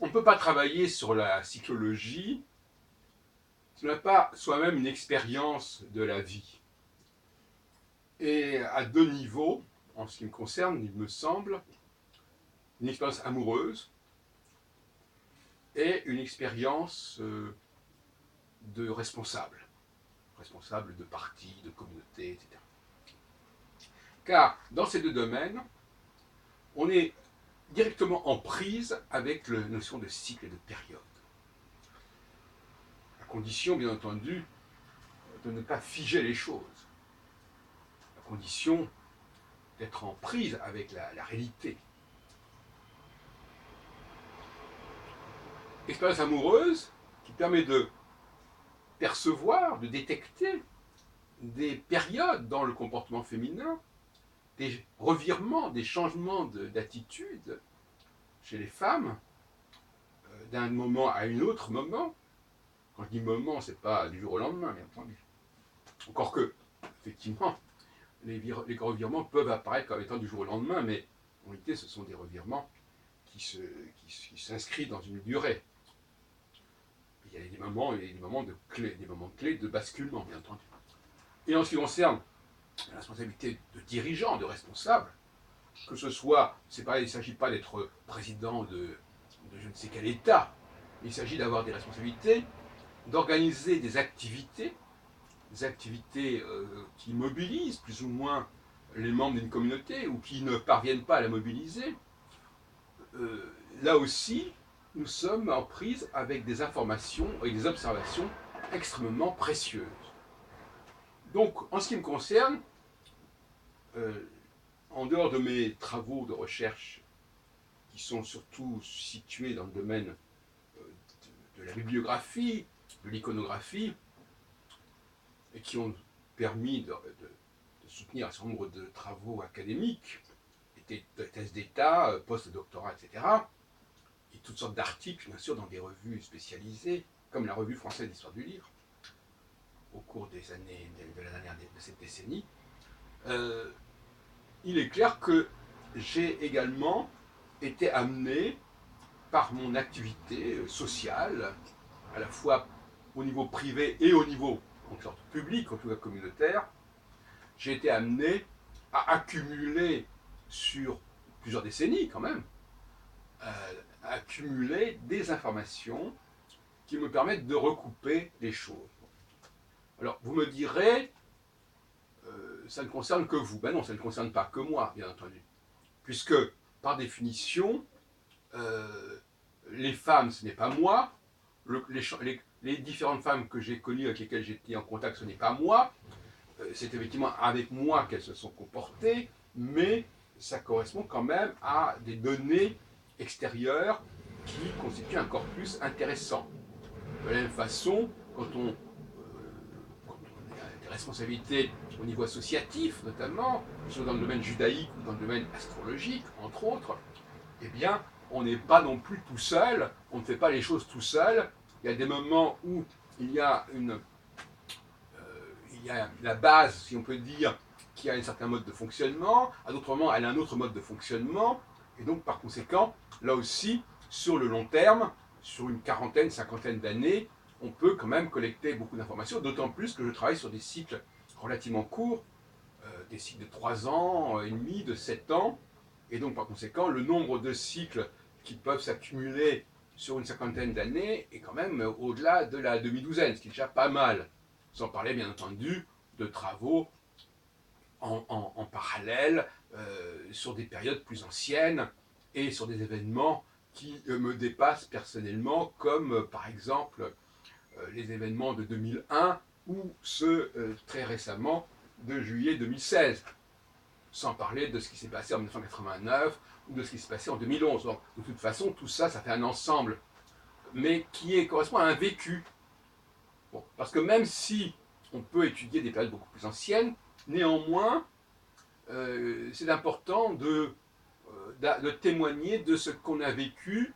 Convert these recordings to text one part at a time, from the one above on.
on ne peut pas travailler sur la psychologie si on n'a pas soi-même une expérience de la vie. Et à deux niveaux, en ce qui me concerne, il me semble, une expérience amoureuse et une expérience de responsable de parti, de communauté, etc. Car dans ces deux domaines, on est directement en prise avec la notion de cycle et de période. À condition, bien entendu, de ne pas figer les choses. À condition d'être en prise avec la réalité. Expérience amoureuse qui permet de percevoir, de détecter des périodes dans le comportement féminin, des revirements, des changements d'attitude chez les femmes, d'un moment à un autre moment. Quand je dis moment, c'est pas du jour au lendemain, bien entendu. Encore que, effectivement, les revirements peuvent apparaître comme étant du jour au lendemain, mais en réalité, ce sont des revirements qui s'inscrivent dans une durée. Il y a des moments clés de basculement, bien entendu. Et en ce qui concerne la responsabilité de dirigeant, de responsable, que ce soit, il ne s'agit pas d'être président de je ne sais quel État, il s'agit d'avoir des responsabilités, d'organiser des activités qui mobilisent plus ou moins les membres d'une communauté ou qui ne parviennent pas à la mobiliser. Là aussi, nous sommes en prise avec des informations et des observations extrêmement précieuses. Donc, en ce qui me concerne, en dehors de mes travaux de recherche qui sont surtout situés dans le domaine de la bibliographie, de l'iconographie, et qui ont permis de soutenir un certain nombre de travaux académiques, des thèses d'État, post-doctorat, etc., et toutes sortes d'articles, bien sûr, dans des revues spécialisées, comme la Revue française d'histoire du livre, au cours des années de cette décennie. Il est clair que j'ai également été amené par mon activité sociale, à la fois au niveau privé et au niveau en sorte public, en tout cas communautaire, j'ai été amené à accumuler sur plusieurs décennies quand même, à accumuler des informations qui me permettent de recouper les choses. Alors vous me direz, ça ne concerne que vous. Ben non, ça ne concerne pas que moi, bien entendu. Puisque, par définition, les femmes, ce n'est pas moi. Les différentes femmes que j'ai connues, avec lesquelles j'étais en contact, ce n'est pas moi. C'est effectivement avec moi qu'elles se sont comportées, mais ça correspond quand même à des données extérieures qui constituent un corpus intéressant. De la même façon, quand on a des responsabilités au niveau associatif, notamment, soit dans le domaine judaïque ou dans le domaine astrologique, entre autres, eh bien, on n'est pas non plus tout seul, on ne fait pas les choses tout seul. Il y a des moments où il y a la base, si on peut dire, qui a un certain mode de fonctionnement, à d'autres moments, elle a un autre mode de fonctionnement, et donc, par conséquent, là aussi, sur le long terme, sur une quarantaine, cinquantaine d'années, on peut quand même collecter beaucoup d'informations, d'autant plus que je travaille sur des cycles relativement courts, des cycles de 3 ans et demi, de 7 ans, et donc, par conséquent, le nombre de cycles qui peuvent s'accumuler sur une cinquantaine d'années est quand même au-delà de la demi-douzaine, ce qui est déjà pas mal. Sans parler, bien entendu, de travaux en parallèle sur des périodes plus anciennes et sur des événements qui me dépassent personnellement, comme par exemple les événements de 2001 ou ceux très récemment de juillet 2016. Sans parler de ce qui s'est passé en 1989 ou de ce qui s'est passé en 2011. Donc, de toute façon, tout ça, ça fait un ensemble, mais qui correspond à un vécu. Bon, parce que même si on peut étudier des périodes beaucoup plus anciennes, néanmoins, c'est important de témoigner de ce qu'on a vécu.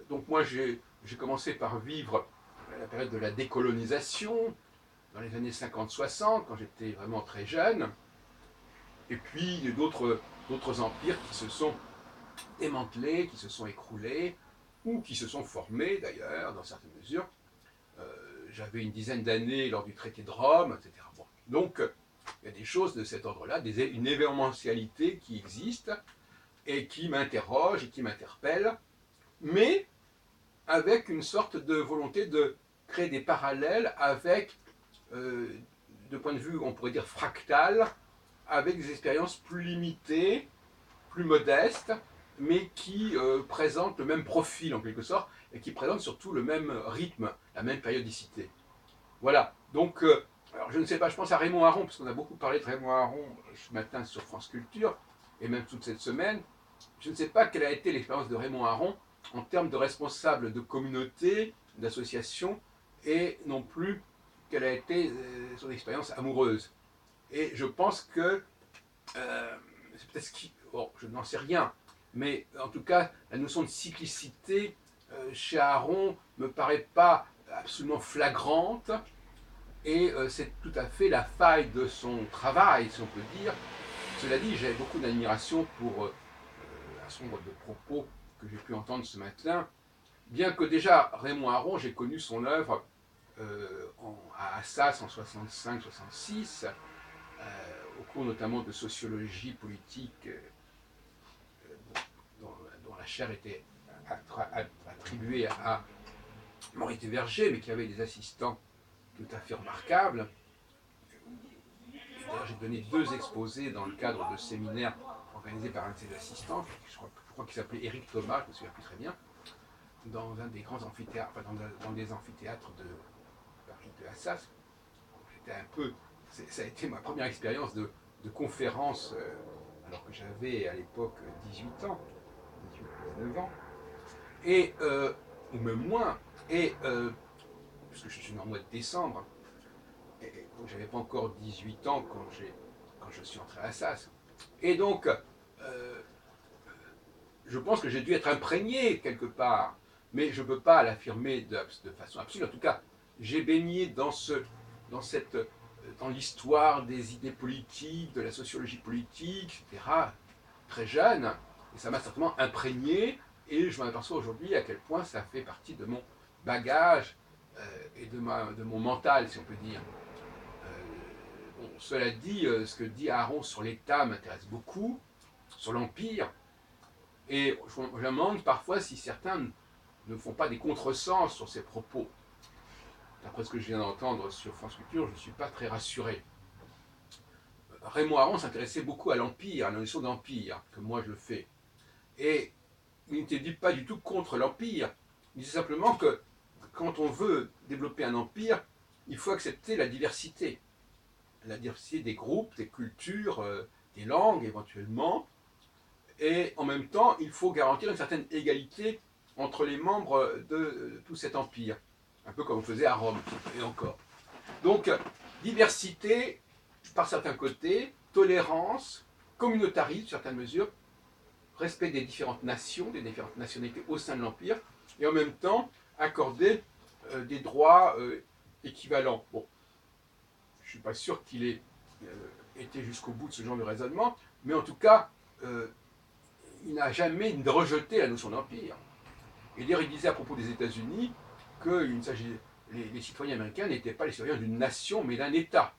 Donc moi, j'ai commencé par vivre la période de la décolonisation, dans les années 50-60, quand j'étais vraiment très jeune. Et puis, il y a d'autres empires qui se sont démantelés, qui se sont écroulés. ou qui se sont formés d'ailleurs, dans certaines mesures. J'avais une dizaine d'années lors du traité de Rome, etc. Bon. Donc, il y a des choses de cet ordre-là, une événementialité qui existe et qui m'interroge et qui m'interpelle, mais avec une sorte de volonté de créer des parallèles avec, de point de vue, on pourrait dire fractal, avec des expériences plus limitées, plus modestes, mais qui présentent le même profil en quelque sorte, et qui présentent surtout le même rythme, la même périodicité. Voilà, donc, alors je ne sais pas, je pense à Raymond Aron, parce qu'on a beaucoup parlé de Raymond Aron ce matin sur France Culture, et même toute cette semaine. Je ne sais pas quelle a été l'expérience de Raymond Aron en termes de responsable de communauté, d'association, et non plus quelle a été son expérience amoureuse. Et je pense que c'est peut-être ce qui. Bon, je n'en sais rien, mais en tout cas, la notion de cyclicité chez Aron ne me paraît pas absolument flagrante, et c'est tout à fait la faille de son travail, si on peut dire. Cela dit, j'ai beaucoup d'admiration pour un certain nombre de propos que j'ai pu entendre ce matin, bien que déjà Raymond Aron, j'ai connu son œuvre à Assas en 65-66, au cours notamment de sociologie politique, dont la chaire était attribuée à Maurice Desvergers, mais qui avait des assistants tout à fait remarquables. D'ailleurs, j'ai donné 2 exposés dans le cadre de séminaires organisés par un de ses assistants, je crois qu'il s'appelait Éric Thomas, je ne me souviens plus très bien, dans un des grands amphithéâtres, enfin dans des amphithéâtres de Paris, de Assas. J'étais un peu, ça a été ma première expérience de conférence, alors que j'avais à l'époque 18 ans, 18-19 ans, et, ou même moins, et puisque je suis né en mois de décembre, et donc j'avais pas encore 18 ans quand je suis entré à Assas. Et donc, je pense que j'ai dû être imprégné quelque part, mais je ne peux pas l'affirmer de façon absolue. En tout cas, j'ai baigné dans l'histoire des idées politiques, de la sociologie politique, etc., très jeune, et ça m'a certainement imprégné, et je m'en aperçois aujourd'hui à quel point ça fait partie de mon bagage et de mon mental, si on peut dire. Bon, cela dit, ce que dit Aron sur l'État m'intéresse beaucoup, sur l'Empire, et je me demande parfois si certains ne font pas des contresens sur ces propos. D'après ce que je viens d'entendre sur France Culture, je ne suis pas très rassuré. Raymond Aron s'intéressait beaucoup à l'Empire, à la notion d'Empire, comme moi je le fais. Et il n'était pas du tout contre l'Empire. Il disait simplement que quand on veut développer un empire, il faut accepter la diversité. La diversité des groupes, des cultures, des langues éventuellement. Et en même temps, il faut garantir une certaine égalité entre les membres de tout cet empire. Un peu comme on faisait à Rome, et encore. Donc, diversité par certains côtés, tolérance, communautarisme, certaines mesures, respect des différentes nations, des différentes nationalités au sein de l'Empire, et en même temps accorder des droits équivalents. Bon, je ne suis pas sûr qu'il ait été jusqu'au bout de ce genre de raisonnement, mais en tout cas, il n'a jamais rejeté la notion d'empire. Et d'ailleurs, il disait à propos des États-Unis que les citoyens américains n'étaient pas les citoyens d'une nation, mais d'un État.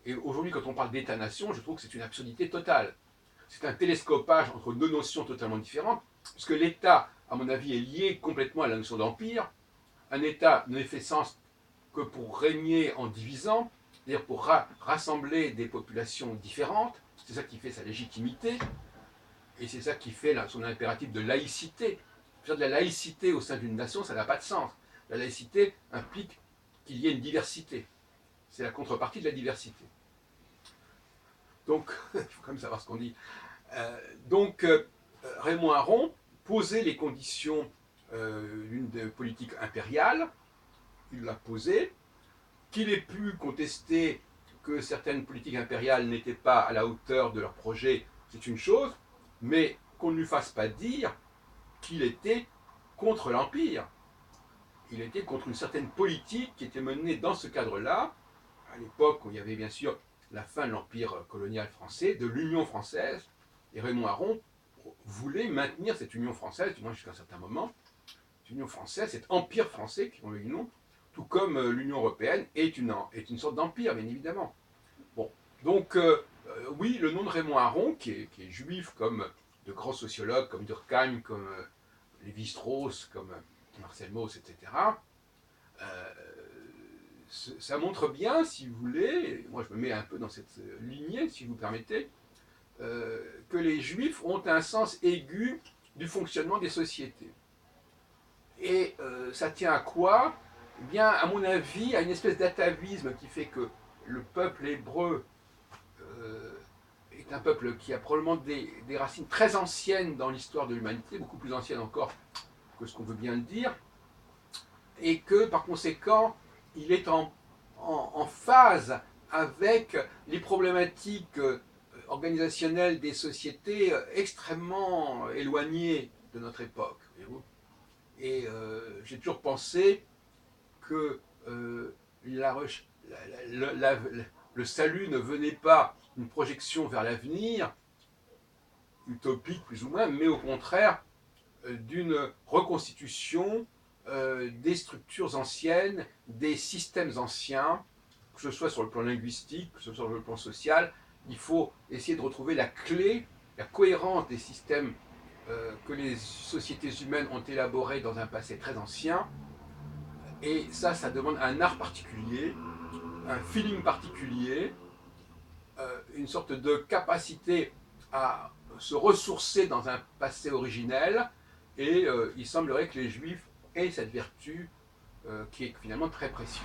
Et aujourd'hui, quand on parle d'État-nation, je trouve que c'est une absurdité totale. C'est un télescopage entre 2 notions totalement différentes, puisque l'État, à mon avis, est lié complètement à la notion d'empire. Un État ne fait sens que pour régner en divisant, c'est-à-dire pour rassembler des populations différentes. C'est ça qui fait sa légitimité, et c'est ça qui fait son impératif de laïcité. Faire de la laïcité au sein d'une nation, ça n'a pas de sens. La laïcité implique qu'il y ait une diversité. C'est la contrepartie de la diversité. Donc, il faut quand même savoir ce qu'on dit. Raymond Aron posait les conditions d'une politique impériale. Il l'a posée. Qu'il ait pu contester que certaines politiques impériales n'étaient pas à la hauteur de leur projet, c'est une chose, mais qu'on ne lui fasse pas dire qu'il était contre l'Empire. Il était contre une certaine politique qui était menée dans ce cadre-là, à l'époque où il y avait bien sûr la fin de l'Empire colonial français, de l'Union française, et Raymond Aron voulait maintenir cette Union française, du moins jusqu'à un certain moment, Union française, cet empire français, qui ont eu nom, tout comme l'Union européenne est une sorte d'empire, bien évidemment. Bon, donc, oui, le nom de Raymond Aron, qui est juif, comme de grands sociologues, comme Durkheim, comme Lévi-Strauss, comme Marcel Mauss, etc., ça montre bien, si vous voulez, moi je me mets un peu dans cette lignée, si vous permettez, que les juifs ont un sens aigu du fonctionnement des sociétés. Et ça tient à quoi? Eh bien, à mon avis, à une espèce d'atavisme qui fait que le peuple hébreu est un peuple qui a probablement des racines très anciennes dans l'histoire de l'humanité, beaucoup plus anciennes encore que ce qu'on veut bien le dire, et que par conséquent, il est en phase avec les problématiques organisationnelles des sociétés extrêmement éloignées de notre époque. Et j'ai toujours pensé que le salut ne venait pas d'une projection vers l'avenir, utopique plus ou moins, mais au contraire d'une reconstitution des structures anciennes, des systèmes anciens, que ce soit sur le plan linguistique, que ce soit sur le plan social. Il faut essayer de retrouver la clé, la cohérence des systèmes que les sociétés humaines ont élaborés dans un passé très ancien. Et ça demande un art particulier, un feeling particulier, une sorte de capacité à se ressourcer dans un passé originel. Et il semblerait que les Juifs aient cette vertu qui est finalement très précieuse.